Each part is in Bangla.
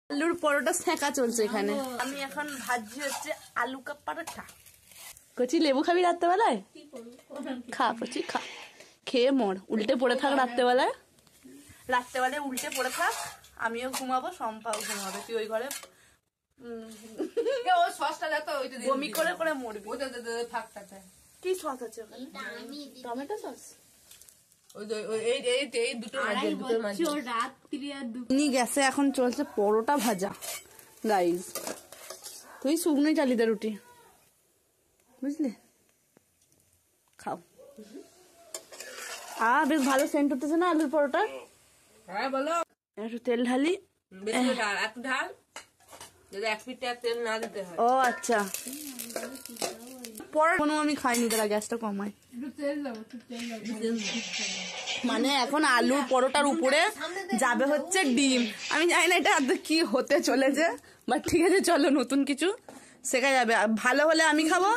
আলুর পরোটা সেঁকা চলছে এখানে। আমি এখন ভাজি হচ্ছে আলু কা পরোটা। কচি লেবু খাবি রাত্রেবেলায়? খা কচি খা, খেয়ে মর, উল্টে পড়ে থাক রাত্রেবেলায়। রাত্রেবেলায় উল্টে পড়ে থাক, আমিও ঘুমাবো, সম্পাও ঘুমাবে, তুই ওই ঘরে বমি করে করে মরবি। কি সস আছে ওখানে? Tomato sauce. গ্যাসে এখন চলছে পরোটা ভাজা গাইস। তুই শুকনোই চালিদা রুটি, বুঝলি? খাও। বেশ ভালো সেন্ট উঠতেছে না আলুর পরোটা? হ্যাঁ বলো। একটু তেল ঢালি। ঢাল, যদি 1 ফিট তেল না দিতে হয়। ও আচ্ছা, পরোটা আমি খাইনি, তারা গ্যাসটা কমায়। মানে এখন আলুর পরোটার উপরে যাবে হচ্ছে ডিম। আমি জানি না এটা কি হতে চলেছে, বাট ঠিক আছে চলো, নতুন কিছু শেখা যাবে। ভালো হলে আমি খাবো,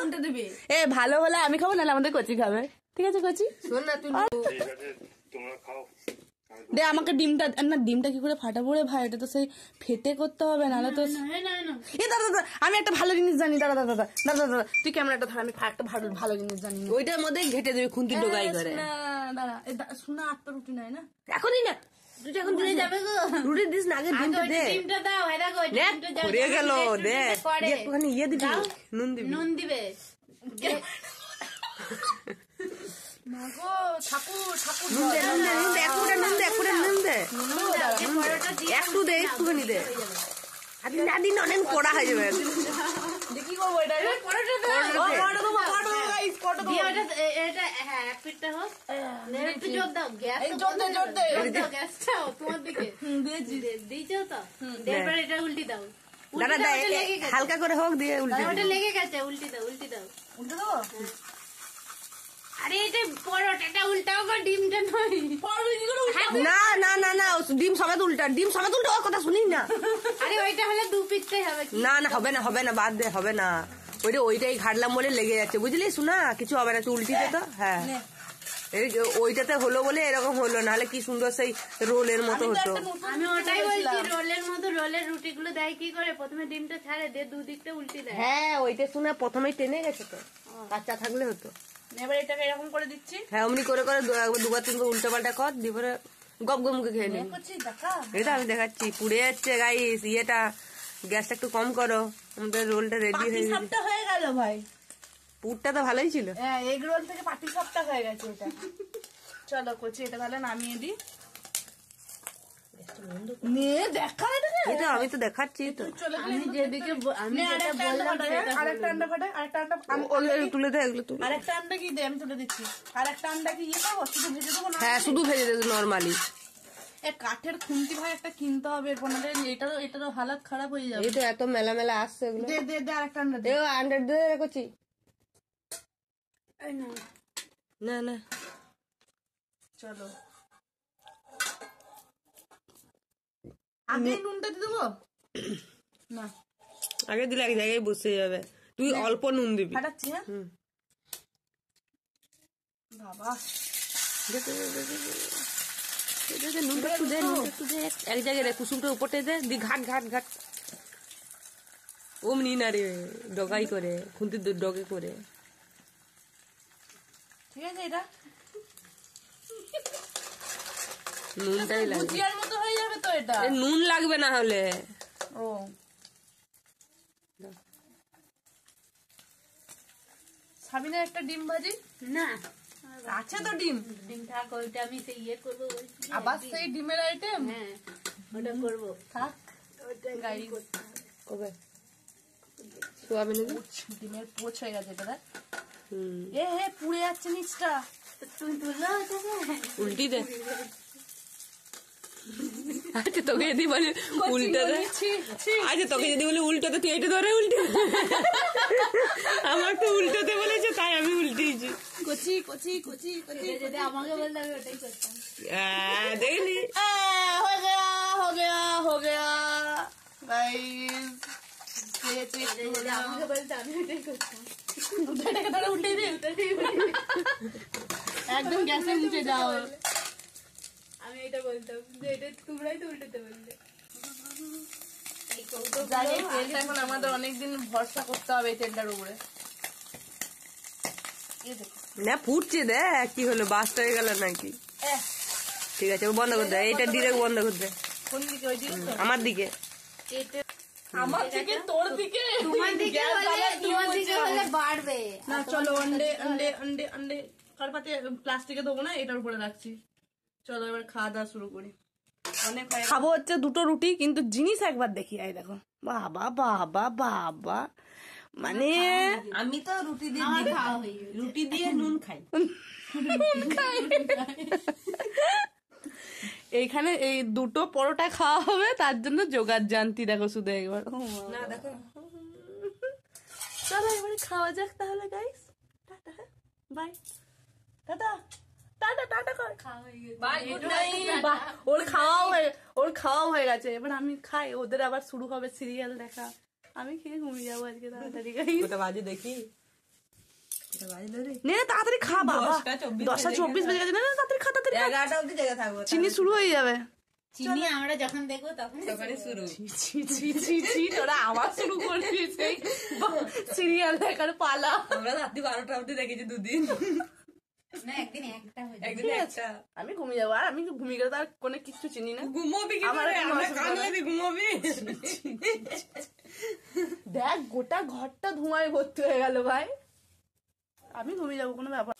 ভালো হলে আমি খাবো, নাহলে আমাদের কচি খাবে। ঠিক আছে কচি, শোন না তুই দে আমাকে ডিমটা। না ডিমটা কি করে ফাটাবো রে ভাই? এটা তো সেই ফেটে করতে হবে, নাহলে তো। দাদা দাদা, আমি একটা ভালো জিনিস জানি। দাদা দাদা দাদা দাদা দাদা, তুই ক্যামেরাটা ধর, আমি একটা ভালো জিনিস জানি। ওইটার মধ্যে ঘেটে দেবে, খুন্তি ডোগাই করে। দাদা শোনা, আটটা রুটি নাই না এখনই না, রুটি এখন দিলে যাবে গো। রুটি দিস না, আগে ডিমটা দে। ডিমটা দাও, এরা গো ডিমটা যাও। পড়ে গেল, দে একটুখানি ইয়ে দিবি, নুন দিবে। একটু দে, একটুখানি দে, অনেক কড়া হয়ে যাবে। কি করবো এটা? উল্টি দাও দাদা, হালকা করে হোক, দিয়ে উল্টে লেগে গেছে। উল্টি দাও, উল্টি দাও, উল্টে দেবো। আরে এটা পরোটাটা উল্টাও গো, ডিমটা নয়। না না না না, ডিম সমেত উল্টা, ডিম সমেত উল্টা, ওর কথা শুনিস না। আরে ওইটা হলে 2 পিঠতে হবে। না না, হবে না, হবে না, বাদ দে, হবে না। ওইটাই ঘাটলাম বলে লেগে যাচ্ছে, বুঝলি? শোনা, কিছু হবে না, তুই উল্টিতে তো। হ্যাঁ, ওইটাতে হলো বলে এরকম হলো, নাহলে কি সুন্দর সেই রোলের মতো হতো। আমি ওটাই বলছি, রোলের মতো। রোলের রুটি গুলো দেয় কি করে? প্রথমে ডিমটা ছাড়ে দিয়ে দুদিকটা উল্টে দেয়। হ্যাঁ, ওইটা শোনা প্রথমে টেনে গেছে তো, কাঁচা থাকলে হতো। এবার এটাকে এরকম করে দিচ্ছি। হ্যাঁ, অমনি করে করে 2-3 উল্টো পাল্টা কর, দিয়ে পরে গপ গপ মুখে খেয়ে নিবি। এটা আমি দেখাচ্ছি, পুড়ে যাচ্ছে গাইস। ইয়েটা, গ্যাসটা একটু কম করো। আমাদের রোলটা রেডি হয়ে গেল ভাই। পুরটা তো ভালোই ছিল। হ্যাঁ, এগ রোল থেকে পাটি সাপটা হয়ে গেছে এটা। চলো কচি, এটা তাহলে নামিয়ে দিই। আমি তো দেখাচ্ছি তো। আমি যেদিকে আরেকটা আন্ডা ফাটে, আরেকটা আন্ডা তুলে দে, এগুলো তুলে। আরেকটা আন্ডা কি দে, আমি তুলে দিচ্ছি। আরেকটা আন্ডা কি ইয়ে করবো, শুধু ভেজে দেবো? হ্যাঁ, শুধু ভেজে দেবো নর্মালি। কাঠের খুন্তি ভাই একটা কিনতে হবে, এটারও হালাত খারাপ হয়ে যাবে। এটা এত মেলা মেলা আসছে। দে দে দে, আরেকটা আন্ডা দে। আন্ডা দে রেখেছি। না না, চলো আগে নুনটা দিয়ে দেবো না, আগে দিলে এক জায়গায় বসে যাবে। তুই অল্প নুন দিবি। ফাটাচ্ছি। হ্যাঁ বাবা, নুনটা একটু দে, একটু দে, এক জায়গায় রে, কুসুমটা উপরটা দে, দি ঘাট ঘাট ঘাট। ওমনি না রে, ডগাই করে, খুন্তির ডগে করে। ঠিক আছে, এটা নুনটাই লাগবে, ভুজিয়ার মতো হয়ে যাবে তো। এটা নুন লাগবে না হলে। ও সাবিনা, একটা ডিম ভাজি না আছে তো? ডিম থাক, ওইটা আমি সেই ইয়ে করবো। আবার সেই ডিমের আইটেম? হ্যাঁ, ওটা করবো। থাক, গাড়ি করবে। ডিমের পোচ হয়ে গেছে এটা। পুড়ে যাচ্ছে নিচটা। তুমি তুললো, উল্টি দে। আচ্ছা, তোকে যদি বলে উল্টো দে, আচ্ছা তোকে যদি বলে উল্টোতে, তুই এটা ধরে উল্টে। আমার তো উল্টোতে বলেছে, তাই আমি উল্টিয়েছি। কচি কচি কচি কচি, যদি আমাকে বলতে আমি ওটাই করতাম। দেখলি, হো গয়া হো গয়া হো গয়া গাইস। আমাকে বলতে আমি ওটাই করতাম। এটাকে ধরে উল্টে দে, একদম গ্যাসের নিচে যাও। আমি এটা বলতাম যে এটা তোমরাই তো উল্টাতে বললে। তেলটা এখন আমাদের অনেকদিন ভরসা করতে হবে এই তেলটার উপরে। না ফুটছে দেখ কি হলো, বাস্ট হয়ে গেল নাকি? ঠিক আছে বন্ধ করে দে, এইটা ডিরেক্ট বন্ধ করে দে। কোন দিকে? ওই দিকে আমার দিকে। আমার দিকে তোর দিকে? তোমার দিকে হলে বাড়বে না। চলো আন্ডে আন্ডে আন্ডে আন্ডে কারপাতে প্লাস্টিকে দেবো না, এটার উপরে রাখছি। চলো এবার খাওয়া দাওয়া শুরু করি। অনেক খাবো হচ্ছে দুটো রুটি, কিন্তু জিনিস একবার দেখি। এই দেখো, বাবা বাবা বাবা, মানে আমি তো রুটি দিয়ে নুন খাই। এইখানে এই দুটো পরোটা খাওয়া হবে, তার জন্য জোগাড় জানতি। দেখো শুধু একবার, না দেখো। চলো এবারে খাওয়া যাক তাহলে guys. Tata bye. Tata tata tata কর। ওর খাওয়াও হয়ে গেছে। এবার আমি খাই, ওদের আবার শুরু হবে সিরিয়াল দেখা। আমি খেয়ে ঘুমিয়ে যাবো আজকে তাড়াতাড়ি। বাজে দেখি, তাড়াতাড়ি খা বাবা। 10:24 বেজে গেছে। না তাড়াতাড়ি খা, তাড়াতাড়ি 11টা অব্দি জেগে থাকবো। চিনি শুরু হয়ে যাবে। চিনি আমরা যখন দেখবো তখন শুরু। তোরা আবার শুরু করছিস সেই সিরিয়াল দেখার পালা। আমরা রাত্রি 12টা অব্দি দেখেছি দুদিন। না একদিন একটা হয়ে একদিন একটা। আমি ঘুমিয়ে যাবো, আর আমি ঘুমিয়ে গেলে তার কোনো কিছু চিনি না। ঘুমোবি কি আমার করে? আমরা কানলে ঘুমোবি। দেখ গোটা ঘরটা ধোঁয়ায় ভর্তি হয়ে গেল ভাই। আমি ঘুমিয়ে যাবো, কোনো ব্যাপার।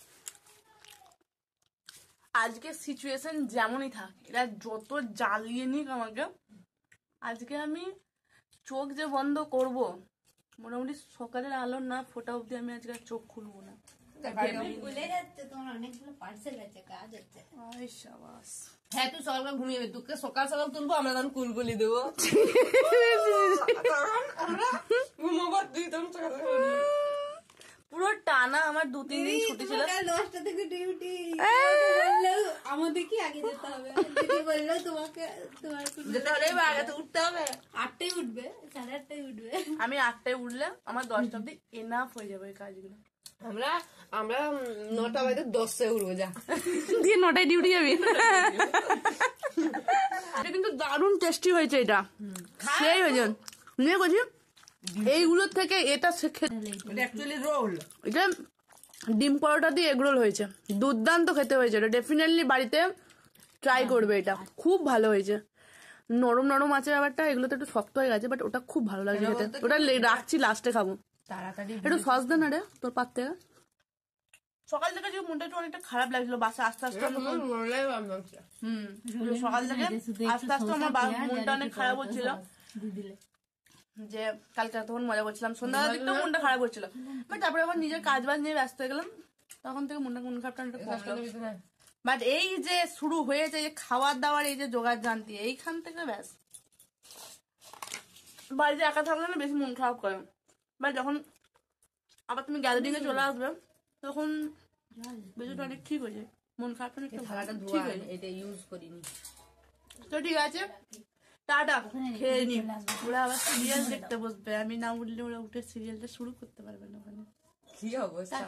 আজকে সিচুয়েশন যেমনই থাক, এরা যত জ্বালিয়ে নিক আমাকে, আজকে আমি চোখ যে বন্ধ করব, মোটামুটি সকালের আলো না ফোটা অব্দি আমি আজকে চোখ খুলবো না। ভুলে যাচ্ছে তোমার অনেকগুলো পার্সেল আছে, কাজ আছে। হ্যাঁ তুই সকাল ঘুমিয়ে যাবে, তোকে সকাল সকাল তুলবো, আমরা তখন কুলকুলি দেবো। ঘুমাবো তুই তখন সকাল পুরো টানা আমার 2-3 দিন ছুটি ছিল। 10টা থেকে ডিউটি, আমাদের কি আগে যেতে হবে? বললো তোমাকে যেতে হলে আগে তো উঠতে হবে। 8টায় উঠবে, 8:30টায় উঠবে। আমি 8টায় উঠলে আমার 10টা অব্দি এনাফ হয়ে যাবে এই কাজগুলো। আমরা 9টা বাজে 10টায় উঠবো, যা দিয়ে 9টায় ডিউটি যাবি। এটা কিন্তু দারুণ টেস্টি হয়েছে, এটা সেই হয়েছে। নিয়ে বলছি এইগুলোর থেকে এটা শেখে। অ্যাকচুয়ালি রোল, এটা ডিম পরোটা দিয়ে এগ রোল হয়েছে, দুর্দান্ত খেতে হয়েছে। এটা ডেফিনেটলি বাড়িতে ট্রাই করবে, এটা খুব ভালো হয়েছে। নরম নরম আছে ব্যাপারটা, এগুলো তো একটু শক্ত হয়ে গেছে, বাট ওটা খুব ভালো লাগছে খেতে। ওটা রাখছি, লাস্টে খাবো। তাড়াতাড়ি একটু সস দে না রে তোর পাত থেকে। সকাল থেকে যে মনটা একটু অনেকটা খারাপ লাগছিল, বাসে আস্তে আস্তে সকাল থেকে আস্তে আস্তে আমার মনটা অনেক খারাপ হচ্ছিল, যে কালকে তখন মজা করছিলাম, সন্ধ্যার দিকটাও মনটা খারাপ হচ্ছিল। বাট তারপরে আবার নিজের কাজ বাজ নিয়ে ব্যস্ত হয়ে গেলাম, তখন থেকে মন খারাপটা অনেকটা কষ্ট। বাট এই যে শুরু হয়েছে যে খাওয়ার দাওয়ার, এই যে জোগাড় জানতি, এইখান থেকে ব্যাস বাড়িতে একা থাকলে না বেশি মন খারাপ করে। বাট যখন আবার তুমি গ্যাদারিং এ চলে আসবে, তখন বিষয়টা অনেক ঠিক হয়ে যায়, মন খারাপটা অনেকটা ঠিক হয়ে যায়। এটা ইউজ করিনি তো ঠিক আছে, টাটা, খেয়ে নি। ওরা আবার সিরিয়াল দেখতে বসবে, আমি না উঠলে ওরা উঠে সিরিয়ালটা শুরু করতে পারবে না ওখানে। কি অবস্থা।